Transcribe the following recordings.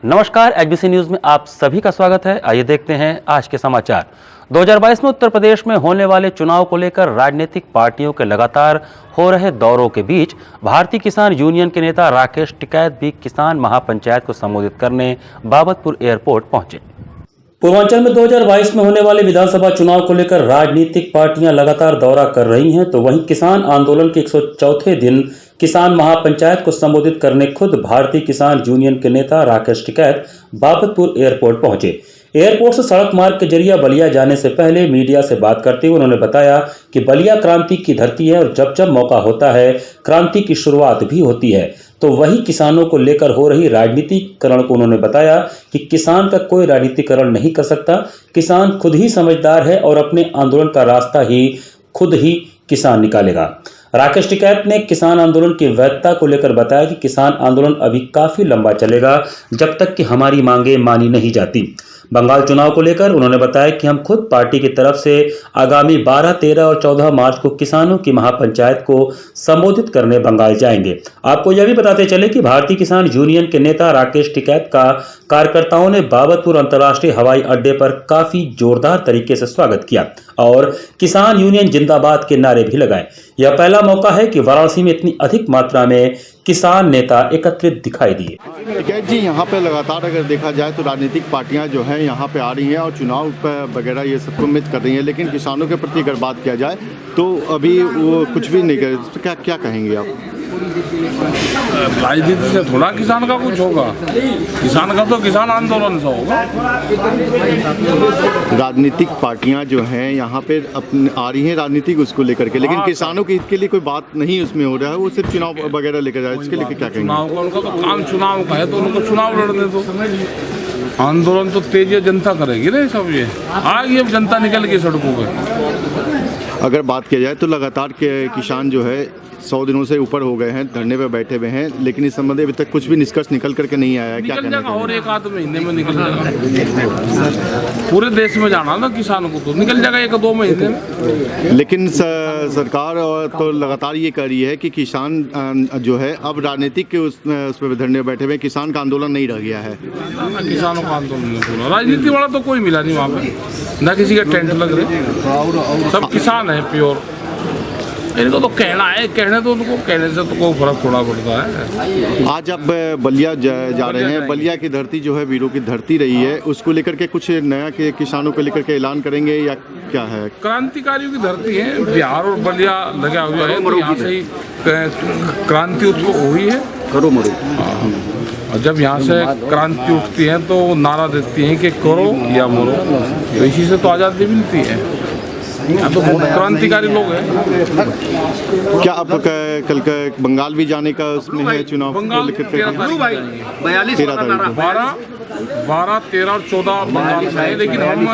नमस्कार, HBC news में आप सभी का स्वागत है। आइए देखते हैं आज के समाचार। 2022 में उत्तर प्रदेश में होने वाले चुनाव को लेकर राजनीतिक पार्टियों के लगातार हो रहे दौरों के बीच भारतीय किसान यूनियन के नेता राकेश टिकैत भी किसान महापंचायत को संबोधित करने बाबतपुर एयरपोर्ट पहुंचे। पूर्वांचल में 2022 में होने वाले विधानसभा चुनाव को लेकर राजनीतिक पार्टियां लगातार दौरा कर रही हैं, तो वहीं किसान आंदोलन के 104वें दिन किसान महापंचायत को संबोधित करने खुद भारतीय किसान यूनियन के नेता राकेश टिकैत बाबतपुर एयरपोर्ट पहुंचे। एयरपोर्ट से सड़क मार्ग के जरिए बलिया जाने से पहले मीडिया से बात करते हुए उन्होंने बताया कि बलिया क्रांति की धरती है और जब जब मौका होता है क्रांति की शुरुआत भी होती है। तो वही किसानों को लेकर हो रही राजनीतिकरण को उन्होंने बताया कि किसान का कोई राजनीतिकरण नहीं कर सकता, किसान खुद ही समझदार है और अपने आंदोलन का रास्ता ही खुद ही किसान निकालेगा। राकेश टिकैत ने किसान आंदोलन की वैधता को लेकर बताया कि किसान आंदोलन अभी काफी लंबा चलेगा जब तक कि हमारी मांगे मानी नहीं जाती। बंगाल चुनाव को लेकर उन्होंने बताया कि हम खुद पार्टी की तरफ से आगामी 12, 13 और 14 मार्च को किसानों की महापंचायत को संबोधित करने बंगाल जाएंगे। आपको यह भी बताते चले कि भारतीय किसान यूनियन के नेता राकेश टिकैत का कार्यकर्ताओं ने बाबतपुर अंतर्राष्ट्रीय हवाई अड्डे पर काफी जोरदार तरीके से स्वागत किया और किसान यूनियन जिंदाबाद के नारे भी लगाए। यह पहला मौका है कि वाराणसी में इतनी अधिक मात्रा में किसान नेता एकत्रित दिखाई दिए। टिकैत जी, यहाँ पे लगातार अगर देखा जाए तो राजनीतिक पार्टियां जो हैं यहाँ पे आ रही हैं और चुनाव वगैरह ये सबको मित कर रही हैं, लेकिन किसानों के प्रति अगर बात किया जाए तो अभी वो कुछ भी नहीं कर। तो क्या कहेंगे आप? राजनीति से थोड़ा किसान का कुछ होगा, किसान का तो किसान आंदोलन से होगा। राजनीतिक पार्टियां जो हैं यहाँ पे अपने आ रही हैं राजनीतिक उसको लेकर के, लेकिन किसानों के हित के लिए कोई बात नहीं उसमें हो रहा है, वो सिर्फ चुनाव वगैरह लेकर जाए। इसके लिए क्या कहेंगे? चुनाव का उनका तो काम चुनाव का है, तो उनको चुनाव लड़ने दो। आंदोलन तो तेजी जनता करेगी ना, सब ये आगे अब जनता निकल गई सड़कों पे। अगर बात किया जाए तो लगातार के किसान जो है 100 दिनों से ऊपर हो गए हैं, धरने पे बैठे हुए हैं, लेकिन इस संबंध में अभी तक कुछ भी निष्कर्ष निकल करके नहीं आया है। क्या कहना है? और 1-8 महीने में निकल जाएगा। पूरे देश में जाना ना किसानों को, तो निकल जाएगा 1-2 महीने में। लेकिन सरकार तो लगातार ये कर रही है कि किसान जो है अब राजनीतिक के उस पर धरने बैठे हुए, किसान का आंदोलन नहीं रह गया है। किसानों का आंदोलन नहीं पूरा, राजनीति वाला तो कोई मिला नहीं वहाँ पे, ना किसी का टेंट लग रहे, सब किसान है प्योर। इनको तो कहना है, कहने तो उनको कहने से तो कोई फर्क थोड़ा पड़ता है। आज आप बलिया जा रहे हैं, बलिया की धरती जो है वीरों की धरती रही है, उसको लेकर के कुछ नया के किसानों को लेकर के ऐलान करेंगे या क्या है? क्रांतिकारियों की धरती है, बिहार और बलिया लगा हुआ है, तो यहाँ से ही क्रांति हुई है। करो मरो। और जब यहाँ से क्रांति उठती है तो नारा देती है कि करो या मरो, तो इसी से तो आज़ादी मिलती है। यहाँ तो बहुत क्रांतिकारी लोग हैं। क्या आप कल का बंगाल भी जाने का उसमें है चुनाव? बंगाल 12, 13 और 14 बंगाल में है, लेकिन हम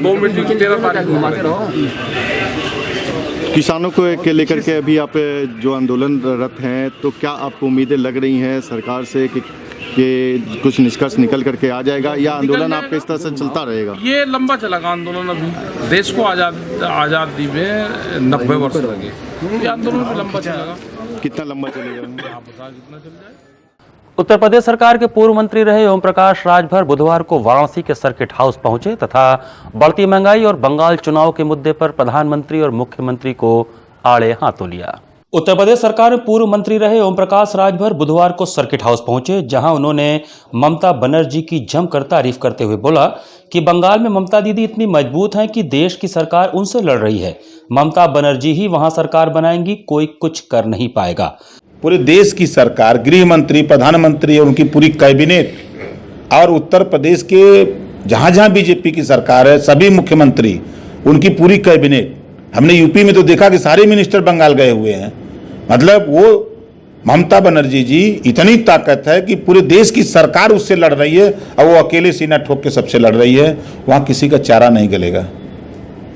2 मीटिंग 13 तारीख को। किसानों को के लेकर के अभी आप जो आंदोलनरत हैं, तो क्या आपको उम्मीदें लग रही हैं सरकार से कि कुछ निष्कर्ष निकल करके आ जाएगा, या आंदोलन आपके इस तरह से चलता रहेगा? ये लंबा चलेगा आंदोलन। अभी देश को आज़ादी में 90 वर्ष लगे, ये आंदोलन भी लंबा चलेगा। कितना लंबा चलेगा? कितना चल जाए। उत्तर प्रदेश सरकार के पूर्व मंत्री रहे ओम प्रकाश राजभर बुधवार को वाराणसी के सर्किट हाउस पहुंचे तथा बढ़ती महंगाई और बंगाल चुनाव के मुद्दे पर प्रधानमंत्री और मुख्यमंत्री को आड़े हाथों लिया। उत्तर प्रदेश सरकार में पूर्व मंत्री रहे ओम प्रकाश राजभर बुधवार को सर्किट हाउस पहुंचे, जहां उन्होंने ममता बनर्जी की जमकर तारीफ करते हुए बोला कि बंगाल में ममता दीदी इतनी मजबूत हैं कि देश की सरकार उनसे लड़ रही है। ममता बनर्जी ही वहां सरकार बनाएंगी, कोई कुछ कर नहीं पाएगा। पूरे देश की सरकार, गृह मंत्री, प्रधानमंत्री और उनकी पूरी कैबिनेट और उत्तर प्रदेश के जहां जहां बीजेपी की सरकार है, सभी मुख्यमंत्री, उनकी पूरी कैबिनेट, हमने यूपी में तो देखा कि सारे मिनिस्टर बंगाल गए हुए हैं। मतलब वो ममता बनर्जी जी इतनी ताकत है कि पूरे देश की सरकार उससे लड़ रही है और वो अकेले सीना ठोक के सबसे लड़ रही है। वहाँ किसी का चारा नहीं गलेगा।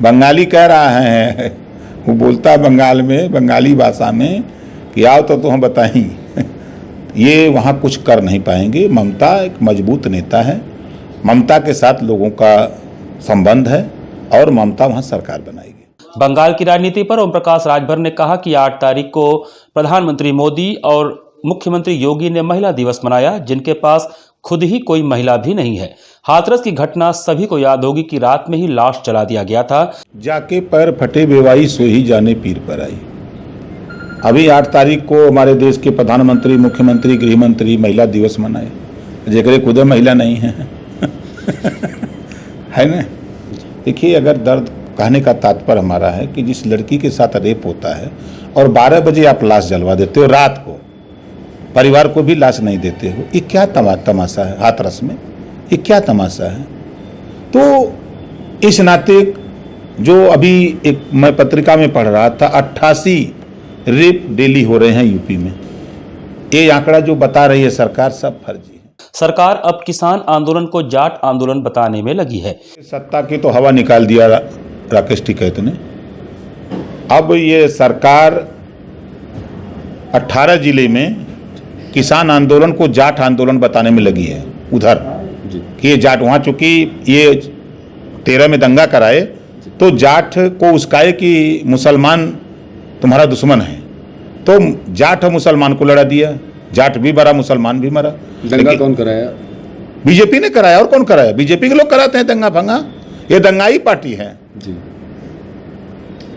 बंगाली कह रहा है, वो बोलता है बंगाल में, बंगाली भाषा में कि आओ तो हम बताएं। ये वहाँ कुछ कर नहीं पाएंगे। ममता एक मजबूत नेता है, ममता के साथ लोगों का संबंध है और ममता वहाँ सरकार बनाएगी। बंगाल की राजनीति पर ओम प्रकाश राजभर ने कहा कि 8 तारीख को प्रधानमंत्री मोदी और मुख्यमंत्री योगी ने महिला दिवस मनाया, जिनके पास खुद ही कोई महिला भी नहीं है। हाथरस की घटना सभी को याद होगी कि रात में ही लाश जला दिया गया था। जाके पैर फटे बेवाई सोई जाने पीर पर आई। अभी 8 तारीख को हमारे देश के प्रधानमंत्री, मुख्यमंत्री, गृह मंत्री महिला दिवस मनाए, जेकरे खुद महिला नहीं है है ना। देखिए, अगर दर्द कहने का तात्पर्य हमारा है कि जिस लड़की के साथ रेप होता है और 12 बजे आप लाश जलवा देते हो, रात को परिवार को भी लाश नहीं देते हो, ये क्या तमाशा है हाथरस में? ये क्या तमाशा है? तो इस नाते जो अभी एक मैं पत्रिका में पढ़ रहा था, 88 रेप डेली हो रहे हैं यूपी में। ये आंकड़ा जो बता रही है सरकार, सब फर्जी है। सरकार अब किसान आंदोलन को जाट आंदोलन बताने में लगी है। सत्ता की तो हवा निकाल दिया राकेश टिकैत ने। अब ये सरकार 18 जिले में किसान आंदोलन को जाट आंदोलन बताने में लगी है उधर कि ये जाट, वहाँ चूंकि ये 13 में दंगा कराए तो जाट को उसकाए कि मुसलमान तुम्हारा दुश्मन है, तो जाट मुसलमान को लड़ा दिया। जाट भी मरा, मुसलमान भी मरा। दंगा कौन कराया? बीजेपी ने कराया। और कौन कराया? बीजेपी के लोग कराते हैं दंगा फंगा। ये दंगाई पार्टी है जी।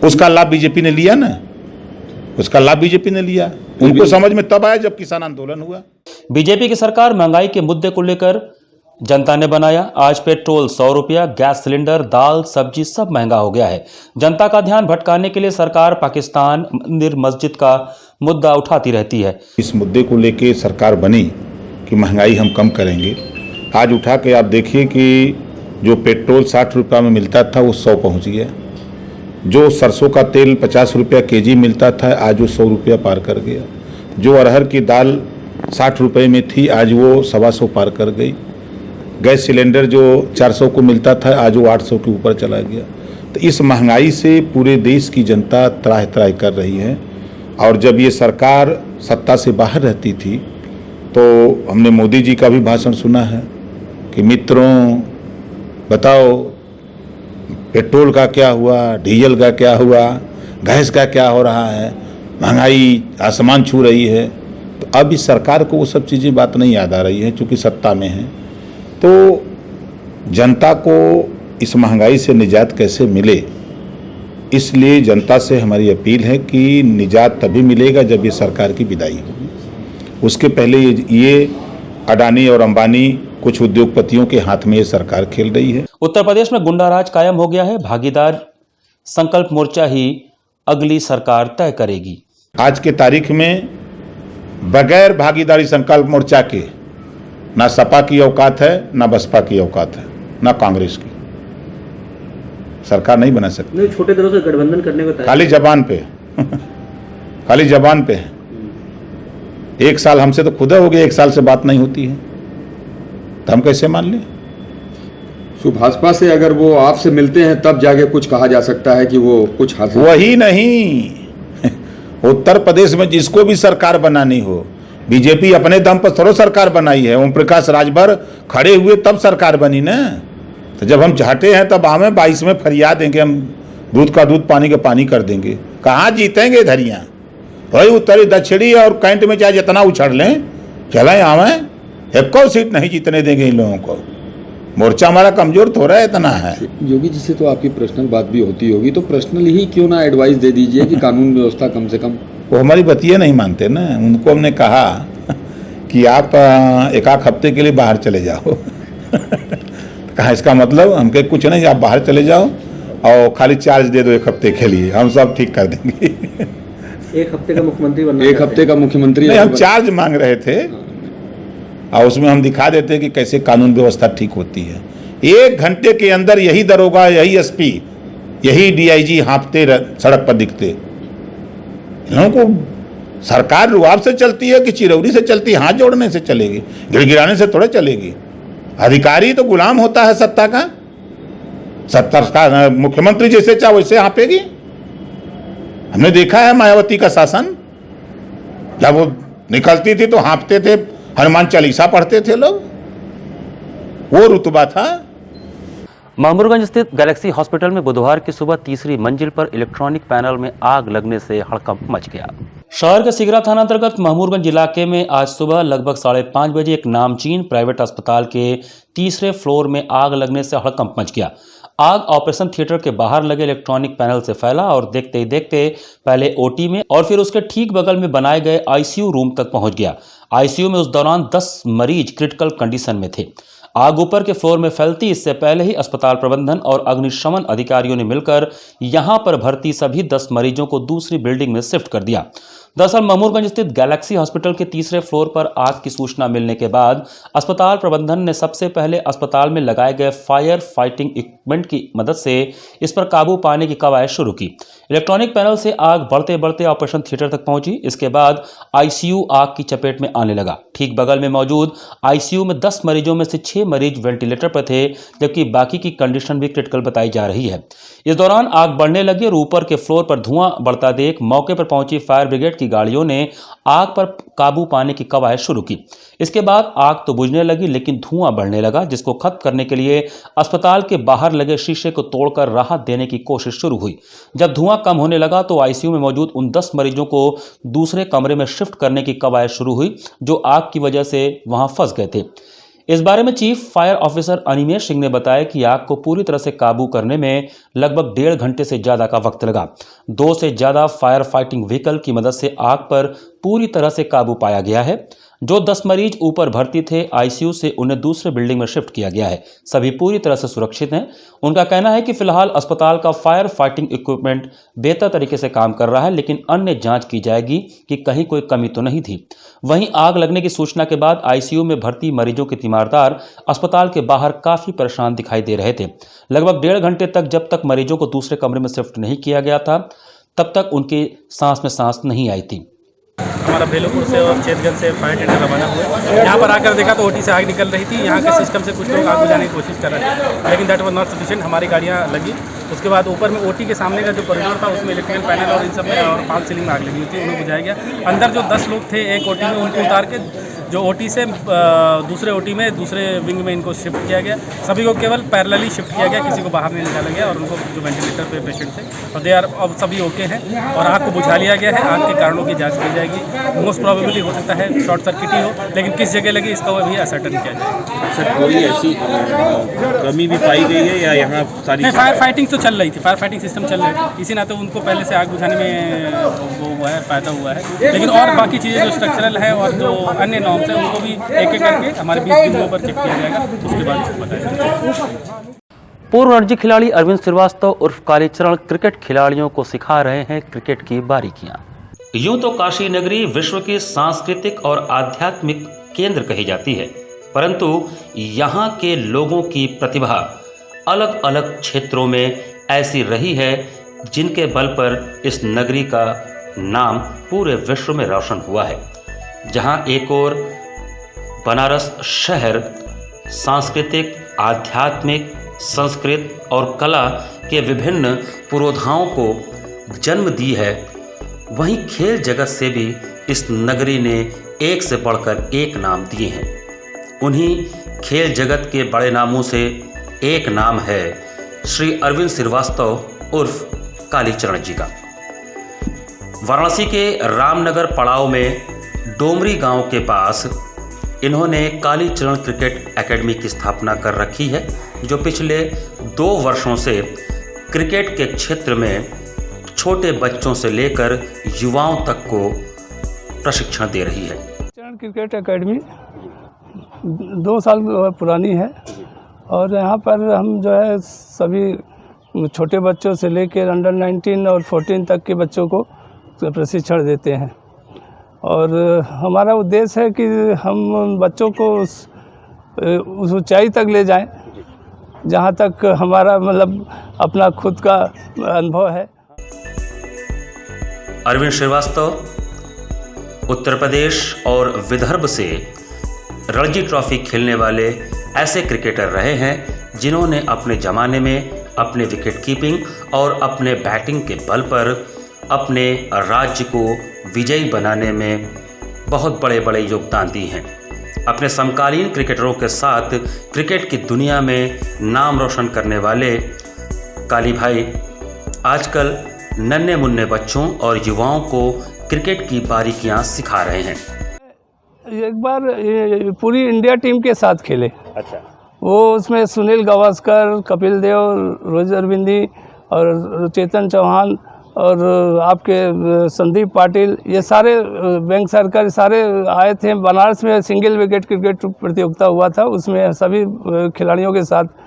उसका लाभ बीजेपी ने लिया ना, उसका लाभ बीजेपी ने लिया। उनको समझ में तब आया जब किसान आंदोलन हुआ। बीजेपी की सरकार महंगाई के मुद्दे को लेकर जनता ने बनाया। आज पेट्रोल 100 रुपया, गैस सिलेंडर, दाल, सब्जी सब महंगा हो गया है। जनता का ध्यान भटकाने के लिए सरकार पाकिस्तान, मंदिर, मस्जिद का मुद्दा उठाती रहती है। इस मुद्दे को लेके सरकार बनी कि महंगाई हम कम करेंगे। आज उठा के आप देखिए कि जो पेट्रोल 60 रुपया में मिलता था वो 100 पहुँच गया। जो सरसों का तेल 50 रुपया केजी मिलता था आज वो 100 रुपया पार कर गया। जो अरहर की दाल 60 रुपये में थी आज वो 125 पार कर गई। गैस सिलेंडर जो 400 को मिलता था आज वो 800 के ऊपर चला गया। तो इस महंगाई से पूरे देश की जनता त्राह त्राह कर रही है। और जब ये सरकार सत्ता से बाहर रहती थी तो हमने मोदी जी का भी भाषण सुना है कि मित्रों बताओ पेट्रोल का क्या हुआ, डीजल का क्या हुआ, गैस का क्या हो रहा है, महंगाई आसमान छू रही है। तो अब इस सरकार को वो सब चीज़ें बात नहीं याद आ रही है चूँकि सत्ता में है। तो जनता को इस महंगाई से निजात कैसे मिले, इसलिए जनता से हमारी अपील है कि निजात तभी मिलेगा जब ये सरकार की विदाई होगी। उसके पहले ये अडानी और अंबानी कुछ उद्योगपतियों के हाथ में ये सरकार खेल रही है। उत्तर प्रदेश में गुंडा राज कायम हो गया है। भागीदार संकल्प मोर्चा ही अगली सरकार तय करेगी। आज के तारीख में बगैर भागीदारी संकल्प मोर्चा के ना सपा की औकात है, ना बसपा की औकात है, ना कांग्रेस की। सरकार नहीं बना सकती। नहीं, छोटे दलों से गठबंधन करने को खाली जबान पे खाली जबान पे है। 1 साल हमसे तो खुदा हो गया, 1 साल से बात नहीं होती है तो हम कैसे मान लें? तो भाजपा से अगर वो आपसे मिलते हैं तब जाके कुछ कहा जा सकता है कि वो कुछ हासिल। वही नहीं उत्तर प्रदेश में जिसको भी सरकार बनानी हो, बीजेपी अपने दम पर थोड़ा सरकार बनाई है। ओम प्रकाश राजभर खड़े हुए तब सरकार बनी ना। तो जब हम चाहते हैं तब हमें 22 में फरियाद देंगे, हम दूध का दूध पानी का पानी कर देंगे। कहाँ जीतेंगे धरियाँ? वही उत्तरी दक्षिणी और कैंट में चाहे जितना उछड़ लें चलें, हमें 1 सीट नहीं जीतने देंगे इन लोगों को। मोर्चा हमारा कमजोर थोड़ा इतना है। योगी जी से तो आपकी पर्सनल बात भी होती होगी, तो पर्सनल ही क्यों ना एडवाइस दे दीजिए कि कानून व्यवस्था कम से कम। वो हमारी बतिया नहीं मानते ना। उनको हमने कहा कि आप 1 हफ्ते के लिए बाहर चले जाओ कहा इसका मतलब हम कहे कुछ नहीं, आप बाहर चले जाओ और खाली चार्ज दे दो 1 हफ्ते के लिए, हम सब ठीक कर देंगे 1 हफ्ते का मुख्यमंत्री बनना। 1 हफ्ते का मुख्यमंत्री नहीं, हम चार्ज मांग रहे थे और उसमें हम दिखा देते कि कैसे कानून व्यवस्था ठीक होती है। 1 घंटे के अंदर यही दरोगा, यही एसपी, यही डीआईजी हाँफते सड़क पर दिखते। इन लोगों को सरकार रुआब से चलती है कि चिरौरी से चलती है? हाथ जोड़ने से चलेगी, गिड़गिड़ाने से थोड़ा चलेगी। अधिकारी तो गुलाम होता है सत्ता का। सत्ता का मुख्यमंत्री जैसे चाहे वैसे हाँपेगी। हमने देखा है मायावती का शासन, जब वो निकलती थी तो हाँपते थे, हनुमान चालीसा पढ़ते थे लोग, वो रुतबा था। मामूरगंज स्थित गैलेक्सी हॉस्पिटल में बुधवार की सुबह तीसरी मंजिल पर इलेक्ट्रॉनिक पैनल में आग लगने से हड़कंप मच गया। शहर के सिगरा थाना अंतर्गत महमूदगंज इलाके में आज सुबह लगभग 5:30 बजे एक नामचीन प्राइवेट अस्पताल के तीसरे फ्लोर में आग लगने से हड़कंप मच गया। आग ऑपरेशन थिएटर के बाहर लगे इलेक्ट्रॉनिक पैनल से फैला और देखते ही देखते पहले ओटी में और फिर उसके ठीक बगल में बनाए गए आईसीयू रूम तक पहुंच गया। आईसीयू में उस दौरान 10 मरीज क्रिटिकल कंडीशन में थे। आग ऊपर के फ्लोर में फैलती इससे पहले ही अस्पताल प्रबंधन और अग्निशमन अधिकारियों ने मिलकर यहां पर भर्ती सभी 10 मरीजों को दूसरी बिल्डिंग में शिफ्ट कर दिया। दरअसल महमूदगंज स्थित गैलेक्सी हॉस्पिटल के तीसरे फ्लोर पर आग की सूचना मिलने के बाद अस्पताल प्रबंधन ने सबसे पहले अस्पताल में लगाए गए फायर फाइटिंग इक्विपमेंट की मदद से इस पर काबू पाने की कवायद शुरू की। इलेक्ट्रॉनिक पैनल से आग बढ़ते बढ़ते ऑपरेशन थिएटर तक पहुंची। इसके बाद आईसीयू आग की चपेट में आने लगा। ठीक बगल में मौजूद आईसीयू में 10 मरीजों में से 6 मरीज वेंटिलेटर पर थे, जबकि बाकी की कंडीशन भी क्रिटिकल बताई जा रही है। इस दौरान आग बढ़ने लगी और ऊपर के फ्लोर पर धुआं बढ़ता देख मौके पर पहुंची फायर ब्रिगेड की गाड़ियों ने आग पर काबू पाने की कवायद शुरू की। इसके बाद आग तो बुझने लगी, लेकिन धुआं बढ़ने लगा, जिसको खत्म करने के लिए अस्पताल के बाहर लगे शीशे को तोड़कर राहत देने की कोशिश शुरू हुई। जब धुआं कम होने लगा तो आईसीयू में मौजूद उन 10 मरीजों को दूसरे कमरे में शिफ्ट करने की कवायद शुरू हुई, जो आग की वजह से वहां फंस गए थे। इस बारे में chief fire officer Animesh Singh ने बताया कि आग को पूरी तरह से काबू करने में लगभग 1.5 घंटे से ज्यादा का वक्त लगा। 2 से ज्यादा फायर फाइटिंग व्हीकल की मदद से आग पर पूरी तरह से काबू पाया गया है। जो 10 मरीज ऊपर भर्ती थे आईसीयू से उन्हें दूसरे बिल्डिंग में शिफ्ट किया गया है। सभी पूरी तरह से सुरक्षित हैं। उनका कहना है कि फिलहाल अस्पताल का फायर फाइटिंग इक्विपमेंट बेहतर तरीके से काम कर रहा है, लेकिन अन्य जांच की जाएगी कि कहीं कोई कमी तो नहीं थी। वहीं आग लगने की सूचना के बाद आईसीयू में भर्ती मरीजों के तीमारदार अस्पताल के बाहर काफी परेशान दिखाई दे रहे थे। लगभग 1.5 घंटे तक जब तक मरीजों को दूसरे कमरे में शिफ्ट नहीं किया गया था, तब तक उनकी सांस में सांस नहीं आई थी। हमारा बेलोपुर से और चेतगंज से फायर टेंडर रवाना हुआ। यहाँ पर आकर देखा तो ओटी से आग निकल रही थी। यहाँ के सिस्टम से कुछ लोग आग बुझाने की कोशिश कर रहे थे, लेकिन दैट वाज नॉट सफिशिएंट। हमारी गाड़ियाँ लगी। उसके बाद ऊपर में ओटी के सामने का जो कॉरिडोर था उसमें इलेक्ट्रिकल पैनल और इन सब में और फॉल सीलिंग में आग लगी हुई थी, उन्हें बुझाया गया। अंदर जो 10 लोग थे एक ओटी में, उनको उतार के जो ओटी से दूसरे ओटी में दूसरे विंग में इनको शिफ्ट किया गया। सभी को केवल पैरेलली शिफ्ट किया गया, किसी को बाहर नहीं निकाला गया। और उनको जो वेंटिलेटर पे पेशेंट थे और दे आर अब सभी ओके हैं और आग को बुझा लिया गया है। आग के कारणों की जांच की जाएगी। मोस्ट प्रोबेबली हो सकता है शॉर्ट सर्किट ही हो, लेकिन किस जगह लगी इसका वो भी असर्टन किया जाएगा। सर कोई ऐसी कमी भी पाई गई है या यहाँ सारी? नहीं, फायर फाइटिंग तो चल रही थी, फायर फाइटिंग सिस्टम चल रही थी। इसी नाते उनको पहले से आग बुझाने में वो हुआ है, फायदा हुआ है। लेकिन और बाकी चीज़ें जो स्ट्रक्चरल है और जो अन्य नॉर्म्स हैं उनको भी एक एक करके हमारे 20 बिंदुओं पर चेक किया जाएगा, उसके बाद इसको बताया जाएगा। पूर्व रणजी खिलाड़ी अरविंद श्रीवास्तव उर्फ कालीचरण क्रिकेट खिलाड़ियों को सिखा रहे हैं क्रिकेट की बारीकियां। यूं तो काशी नगरी विश्व की सांस्कृतिक और आध्यात्मिक केंद्र कही जाती है, परंतु यहाँ के लोगों की प्रतिभा अलग अलग क्षेत्रों में ऐसी रही है जिनके बल पर इस नगरी का नाम पूरे विश्व में रोशन हुआ है। जहाँ एक ओर बनारस शहर सांस्कृतिक, आध्यात्मिक, संस्कृत और कला के विभिन्न पुरोधाओं को जन्म दी है, वहीं खेल जगत से भी इस नगरी ने एक से बढ़कर एक नाम दिए हैं। उन्हीं खेल जगत के बड़े नामों से एक नाम है श्री अरविंद श्रीवास्तव उर्फ कालीचरण जी का। वाराणसी के रामनगर पड़ाव में डोमरी गांव के पास इन्होंने कालीचरण क्रिकेट एकेडमी की स्थापना कर रखी है, जो पिछले 2 वर्षों से क्रिकेट के क्षेत्र में छोटे बच्चों से लेकर युवाओं तक को प्रशिक्षण दे रही है। कालीचरण क्रिकेट एकेडमी 2 साल पुरानी है और यहाँ पर हम जो है सभी छोटे बच्चों से लेकर अंडर 19 और 14 तक के बच्चों को प्रशिक्षण देते हैं। और हमारा उद्देश्य है कि हम बच्चों को उस ऊंचाई तक ले जाएं जहाँ तक हमारा मतलब अपना खुद का अनुभव है। अरविंद श्रीवास्तव उत्तर प्रदेश और विदर्भ से रणजी ट्रॉफी खेलने वाले ऐसे क्रिकेटर रहे हैं जिन्होंने अपने ज़माने में अपने विकेट कीपिंग और अपने बैटिंग के बल पर अपने राज्य को विजयी बनाने में बहुत बड़े बड़े योगदान दिए हैं। अपने समकालीन क्रिकेटरों के साथ क्रिकेट की दुनिया में नाम रोशन करने वाले काली भाई आजकल नन्हे मुन्ने बच्चों और युवाओं को क्रिकेट की बारीकियां सिखा रहे हैं। एक बार ये पूरी इंडिया टीम के साथ खेले। अच्छा। वो उसमें सुनील गावस्कर, कपिल देव, रोहित अरविंदी और चेतन चौहान और आपके संदीप पाटिल, ये सारे बैंक सरकार सारे आए थे। बनारस में सिंगल विकेट क्रिकेट प्रतियोगिता हुआ था, उसमें सभी खिलाड़ियों के साथ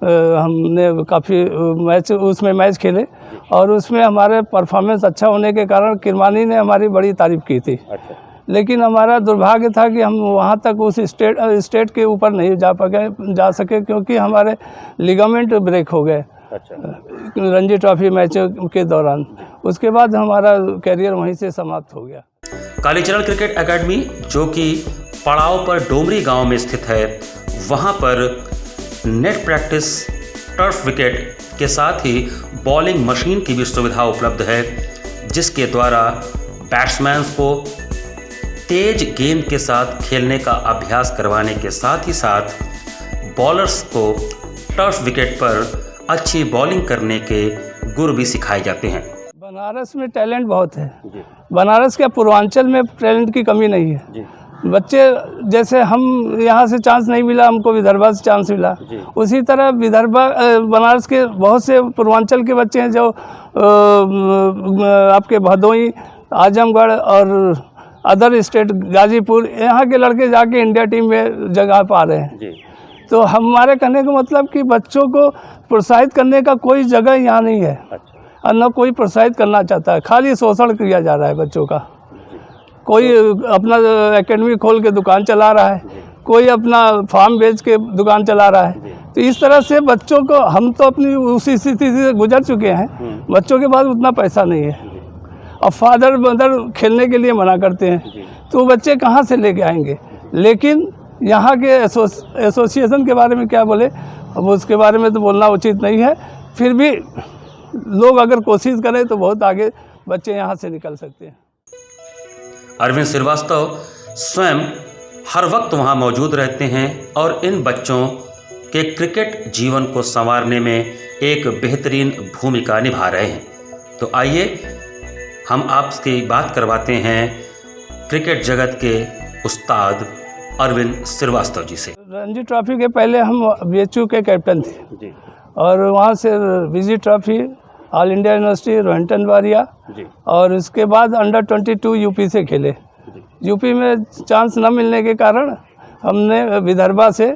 हमने काफ़ी मैच खेले और उसमें हमारे परफॉर्मेंस अच्छा होने के कारण किरमानी ने हमारी बड़ी तारीफ़ की थी। अच्छा। लेकिन हमारा दुर्भाग्य था कि हम वहाँ तक उस स्टेट के ऊपर नहीं जा सके क्योंकि हमारे लिगामेंट ब्रेक हो गए। अच्छा। रणजी ट्रॉफी मैच के दौरान। उसके बाद हमारा कैरियर वहीं से समाप्त हो गया। कालीचरण क्रिकेट एकेडमी जो कि पड़ाव पर डोमरी गांव में स्थित है, वहां पर नेट प्रैक्टिस, टर्फ विकेट के साथ ही बॉलिंग मशीन की भी सुविधा उपलब्ध है, जिसके द्वारा बैट्समैन को तेज गेंद के साथ खेलने का अभ्यास करवाने के साथ ही साथ बॉलर्स को टर्फ विकेट पर अच्छी बॉलिंग करने के गुर भी सिखाए जाते हैं। बनारस में टैलेंट बहुत है। बनारस के पूर्वांचल में टैलेंट की कमी नहीं है। बच्चे जैसे हम यहाँ से चांस नहीं मिला, हमको विदर्भा से चांस मिला, उसी तरह बनारस के बहुत से पूर्वांचल के बच्चे हैं जो आपके भदोही, आजमगढ़ और अदर स्टेट, गाजीपुर, यहाँ के लड़के जाके इंडिया टीम में जगह पा रहे हैं। तो हमारे कहने का मतलब कि बच्चों को प्रोत्साहित करने का कोई जगह यहाँ नहीं है। अच्छा। और न कोई प्रोत्साहित करना चाहता है, खाली शोषण किया जा रहा है बच्चों का। कोई अपना एकेडमी खोल के दुकान चला रहा है, कोई अपना फार्म बेच के दुकान चला रहा है। तो इस तरह से बच्चों को, हम तो अपनी उसी स्थिति से गुजर चुके हैं, बच्चों के पास उतना पैसा नहीं है और फादर मदर खेलने के लिए मना करते हैं, तो बच्चे कहाँ से लेके आएंगे। लेकिन यहाँ के एसोसिएशन के बारे में क्या बोले, अब उसके बारे में तो बोलना उचित नहीं है। फिर भी लोग अगर कोशिश करें तो बहुत आगे बच्चे यहाँ से निकल सकते हैं। अरविंद श्रीवास्तव स्वयं हर वक्त वहाँ मौजूद रहते हैं और इन बच्चों के क्रिकेट जीवन को संवारने में एक बेहतरीन भूमिका निभा रहे हैं। तो आइए हम आपसे बात करवाते हैं क्रिकेट जगत के उस्ताद अरविंद श्रीवास्तव जी से। रणजी ट्रॉफी के पहले हम BHU के कैप्टन थे और वहाँ से Vizzy trophy, all India university, Rohinton Baria, और इसके बाद अंडर 22 यूपी से खेले। यूपी में चांस न मिलने के कारण हमने विदर्भा से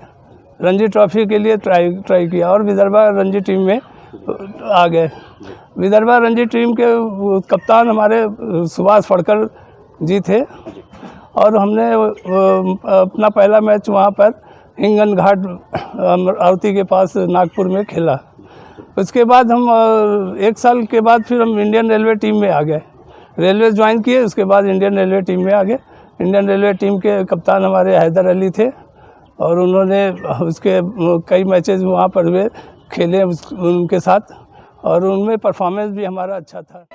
रणजी ट्रॉफी के लिए ट्राई किया और विदर्भा रणजी टीम में आ गए। विदर्भा रणजी टीम के कप्तान हमारे सुभाष फड़कर जी थे और हमने अपना पहला मैच वहाँ पर हिंगन घाट अमरावती के पास नागपुर में खेला। उसके बाद हम 1 साल के बाद फिर हम इंडियन रेलवे टीम में आ गए, रेलवे ज्वाइन किए, उसके बाद इंडियन रेलवे टीम में आ गए। इंडियन रेलवे टीम के कप्तान हमारे हैदर अली थे और उन्होंने उसके कई मैचेस वहाँ पर वे खेले उनके साथ और उनमें परफॉर्मेंस भी हमारा अच्छा था।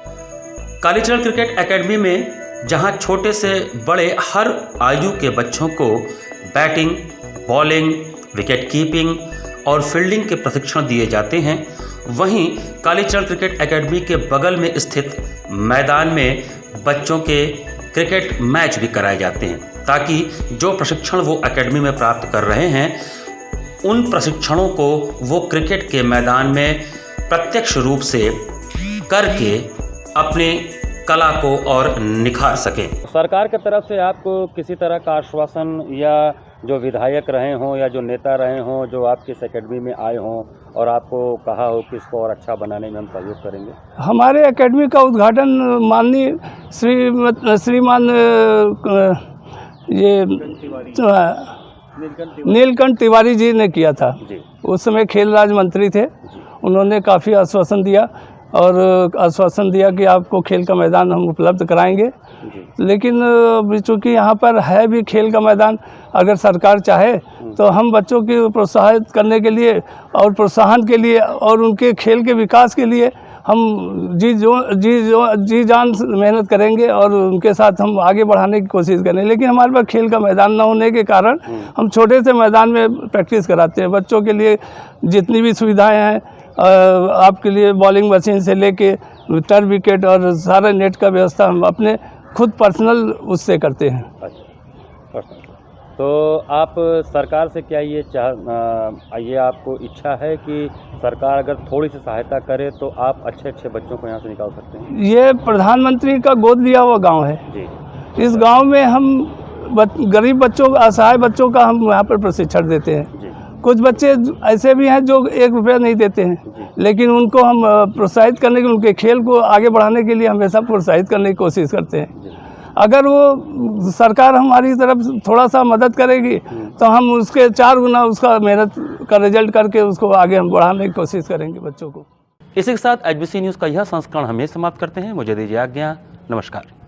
कालीचरण क्रिकेट एकेडमी में जहां छोटे से बड़े हर आयु के बच्चों को बैटिंग, बॉलिंग, विकेट कीपिंग और फील्डिंग के प्रशिक्षण दिए जाते हैं, वहीं कालीचरण क्रिकेट एकेडमी के बगल में स्थित मैदान में बच्चों के क्रिकेट मैच भी कराए जाते हैं ताकि जो प्रशिक्षण वो एकेडमी में प्राप्त कर रहे हैं उन प्रशिक्षणों को वो क्रिकेट के मैदान में प्रत्यक्ष रूप से करके अपने कला को और निखार सकें। सरकार की तरफ से आपको किसी तरह का आश्वासन या जो विधायक रहे हों या जो नेता रहे हों जो आपकी इस एकेडमी में आए हों और आपको कहा हो कि इसको और अच्छा बनाने में हम सहयोग करेंगे? हमारे एकेडमी का उद्घाटन माननीय श्रीमान ये नीलकंठ तिवारी जी ने किया था। उस समय खेल राज्य मंत्री थे, उन्होंने काफ़ी आश्वासन दिया और आश्वासन दिया कि आपको खेल का मैदान हम उपलब्ध कराएंगे। लेकिन चूँकि यहाँ पर है भी खेल का मैदान, अगर सरकार चाहे तो हम बच्चों की प्रोत्साहित करने के लिए और प्रोत्साहन के लिए और उनके खेल के विकास के लिए हम जी जान मेहनत करेंगे और उनके साथ हम आगे बढ़ाने की कोशिश करें। लेकिन हमारे पास खेल का मैदान न होने के कारण हम छोटे से मैदान में प्रैक्टिस कराते हैं। बच्चों के लिए जितनी भी सुविधाएं हैं, आपके लिए बॉलिंग मशीन से लेके टर्फ विकेट और सारा नेट का व्यवस्था हम अपने खुद पर्सनल उससे करते हैं। अच्छा, पर्सनल। तो आप सरकार से क्या ये आपको इच्छा है कि सरकार अगर थोड़ी सी सहायता करे तो आप अच्छे अच्छे बच्चों को यहाँ से निकाल सकते हैं? ये प्रधानमंत्री का गोद लिया हुआ गांव है जी। इस गांव में हम गरीब बच्चों, असहाय बच्चों का हम यहाँ पर प्रशिक्षण देते हैं। जी। कुछ बच्चे ऐसे भी हैं जो 1 रुपया नहीं देते हैं, लेकिन उनको हम प्रोत्साहित करने के, उनके खेल को आगे बढ़ाने के लिए हमेशा प्रोत्साहित करने की कोशिश करते हैं। अगर वो सरकार हमारी तरफ थोड़ा सा मदद करेगी तो हम उसके 4 गुना उसका मेहनत का रिजल्ट करके उसको आगे हम बढ़ाने की कोशिश करेंगे बच्चों को। इसी के साथ एचबीसी न्यूज़ का यह संस्करण हम समाप्त करते हैं। मुझे दीजिए आज्ञा। नमस्कार।